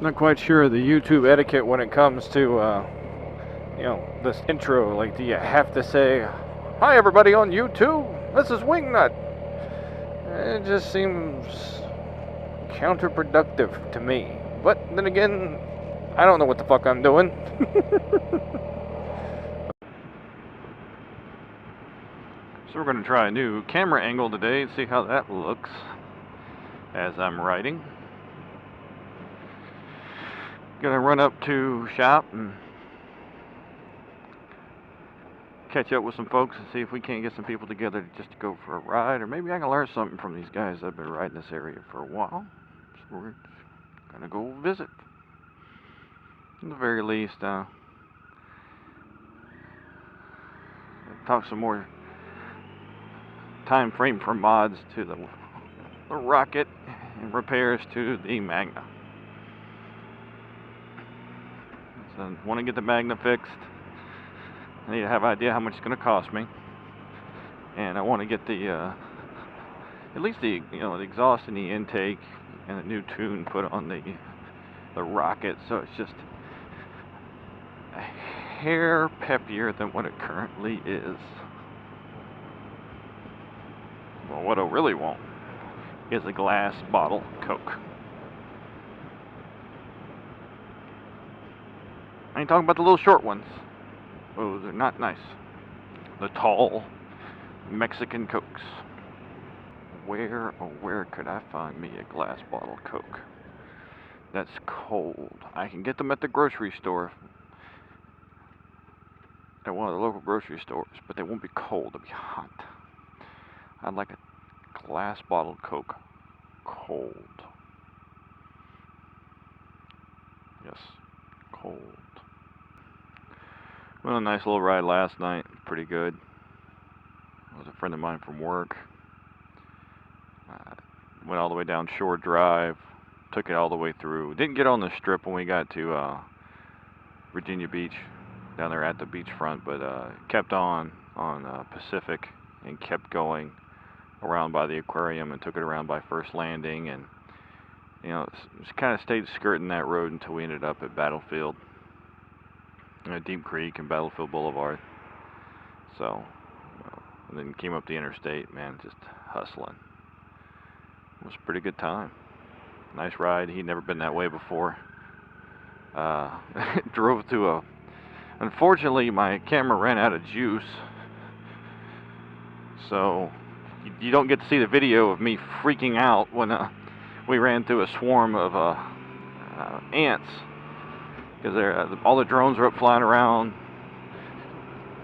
Not quite sure of the YouTube etiquette when it comes to, this intro. Like, do you have to say, "Hi, everybody on YouTube. This is Wingnut." It just seems counterproductive to me. But then again, I don't know what the fuck I'm doing. So we're going to try a new camera angle today and see how that looks as I'm writing. Gonna run up to shop and catch up with some folks and see if we can't get some people together just to go for a ride, or maybe I can learn something from these guys that have been riding this area for a while. So we're gonna go visit. At the very least, talk some more time frame for mods to the rocket and repairs to the Magna. So I want to get the Magna fixed. I need to have an idea how much it's going to cost me, and I want to get the at least the the exhaust and the intake and a new tune put on the rocket, so it's just a hair peppier than what it currently is. Well, what I really want is a glass bottle Coke. I ain't talking about the little short ones. Those are not nice. The tall Mexican Cokes. Where could I find me a glass bottle Coke that's cold? I can get them at the grocery store, at one of the local grocery stores, but they won't be cold, they'll be hot. I'd like a glass bottle Coke cold. Yes, cold. Well, a nice little ride last night, pretty good. It was a friend of mine from work. Went all the way down Shore Drive, took it all the way through. Didn't get on the strip when we got to Virginia Beach, down there at the beachfront, but kept on Pacific and kept going around by the aquarium and took it around by First Landing, and just kind of stayed skirting that road until we ended up at Battlefield, Deep Creek and Battlefield Boulevard. So, and then came up the interstate, man, just hustling. It was a pretty good time. Nice ride. He'd never been that way before. Drove to unfortunately my camera ran out of juice, so you don't get to see the video of me freaking out when we ran through a swarm of ants, because all the drones were up flying around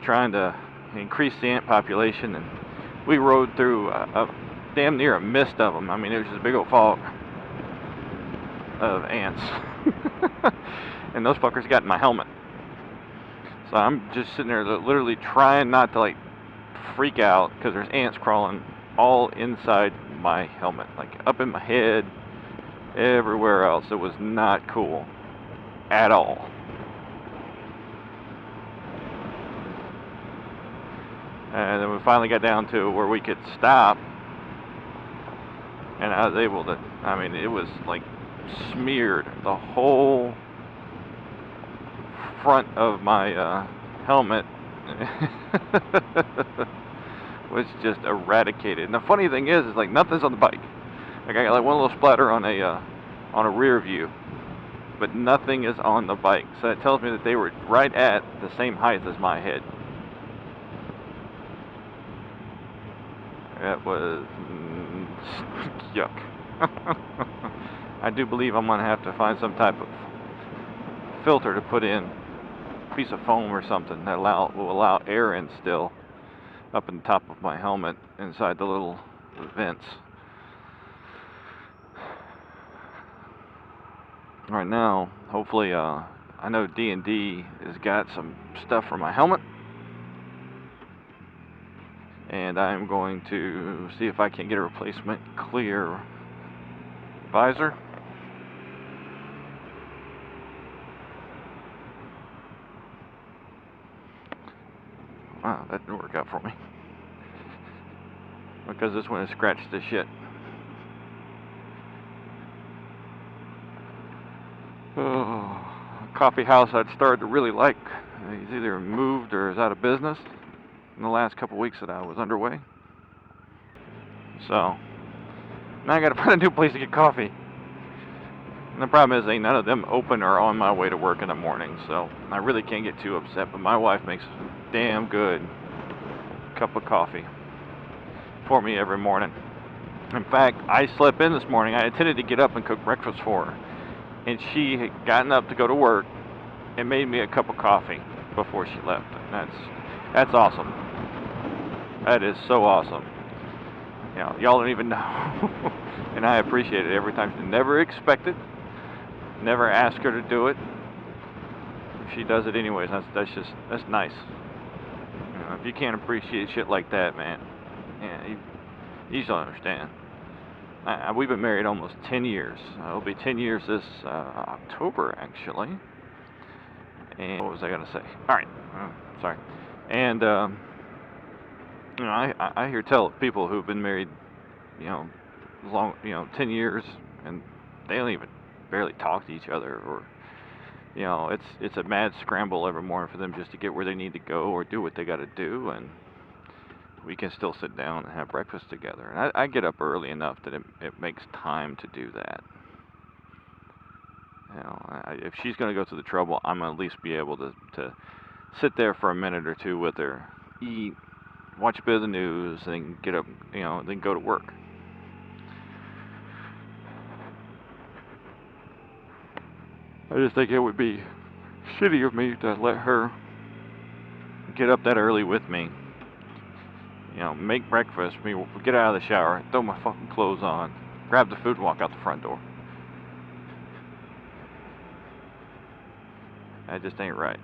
trying to increase the ant population, and we rode through damn near a mist of them. I mean, it was just a big old fog of ants. And those fuckers got in my helmet. So I'm just sitting there literally trying not to like freak out, because there's ants crawling all inside my helmet, like up in my head, everywhere else. It was not cool at all. And then we finally got down to where we could stop, and I was able to, I mean, it was like smeared. The whole front of my helmet was just eradicated. And the funny thing is like nothing's on the bike. Like I got like one little splatter on a rear view, but nothing is on the bike. So it tells me that they were right at the same height as my head. That was yuck. I do believe I'm gonna have to find some type of filter to put in, a piece of foam or something that will allow air in still up in the top of my helmet inside the little vents. Right now, hopefully, I know D&D has got some stuff for my helmet, and I'm going to see if I can get a replacement clear visor. Wow, that didn't work out for me, because this one is scratched to shit. A coffee house I'd started to really like. He's either moved or is out of business in the last couple weeks that I was underway. So now I gotta find a new place to get coffee. And the problem is, ain't none of them open or on my way to work in the morning, so I really can't get too upset. But my wife makes a damn good cup of coffee for me every morning. In fact, I slept in this morning. I intended to get up and cook breakfast for her, and she had gotten up to go to work and made me a cup of coffee before she left. And that's awesome. That is so awesome. You know, y'all don't even know, and I appreciate it every time. She never expect it, never ask her to do it. She does it anyways. That's nice. You know, if you can't appreciate shit like that, man, yeah, you just don't understand. We've been married almost 10 years. It'll be 10 years this October, actually. And what was I gonna say? All right, sorry. And you know, I hear tell people who've been married, you know, 10 years, and they don't even barely talk to each other, or you know, it's a mad scramble every morning for them just to get where they need to go or do what they got to do, and we can still sit down and have breakfast together. And I get up early enough that it makes time to do that. You know, if she's going to go through the trouble, I'm going to at least be able to sit there for a minute or two with her, eat, watch a bit of the news, and get up, you know, then go to work. I just think it would be shitty of me to let her get up that early with me. You know, make breakfast, me get out of the shower, throw my fucking clothes on, grab the food, and walk out the front door. That just ain't right.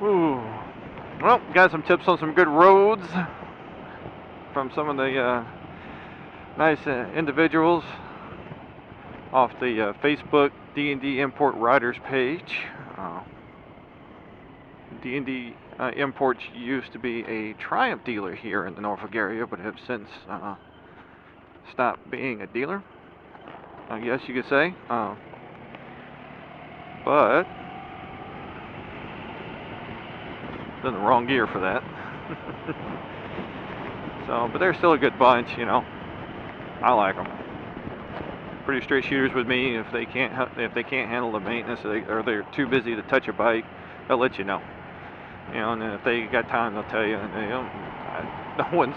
Ooh. Well, got some tips on some good roads from some of the nice individuals off the Facebook D&D Import Riders page. D&D Imports used to be a Triumph dealer here in the Norfolk area, but have since stopped being a dealer, I guess you could say. But in the wrong gear for that. So, but they're still a good bunch, you know. I like them. Pretty straight shooters with me. If they can't handle the maintenance, or they're too busy to touch a bike, they'll let you know. You know, and then if they got time, they'll tell you. And they don't.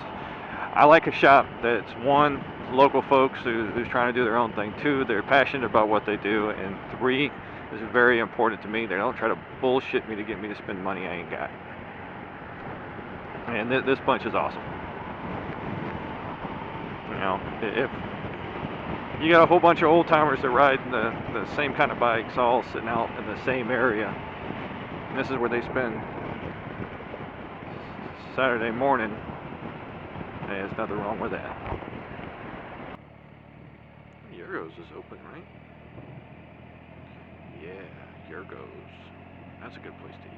I like a shop that's, one, local folks who's trying to do their own thing. Two, they're passionate about what they do. And three, this is very important to me, they don't try to bullshit me to get me to spend money I ain't got. And this bunch is awesome. You know, if you got a whole bunch of old timers that ride the same kind of bikes, all sitting out in the same area, and this is where they spend Saturday morning, there's nothing wrong with that. Yorgos is open, right? Yeah, Yorgos. That's a good place to eat.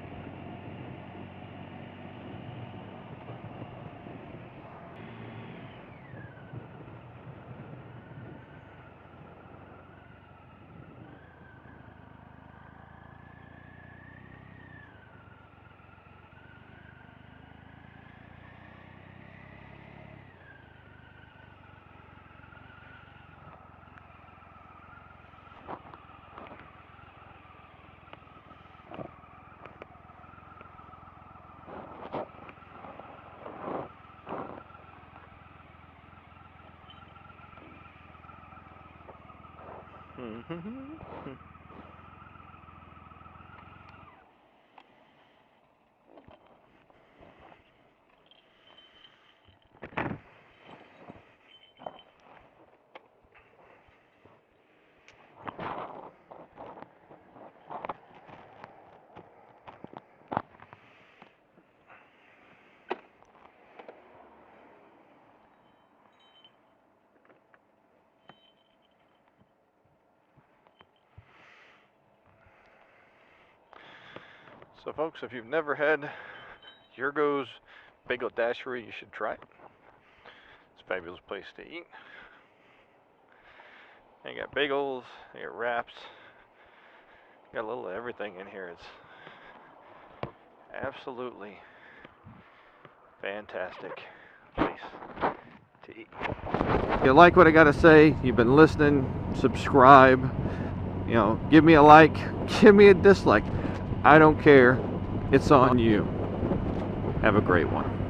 So folks, if you've never had Yorgos Bagel Dashery, you should try it. It's a fabulous place to eat. They got bagels, they got wraps, got a little of everything in here. It's absolutely fantastic place to eat. If you like what I got to say, you've been listening, subscribe, you know, give me a like, give me a dislike. I don't care. It's on you. Have a great one.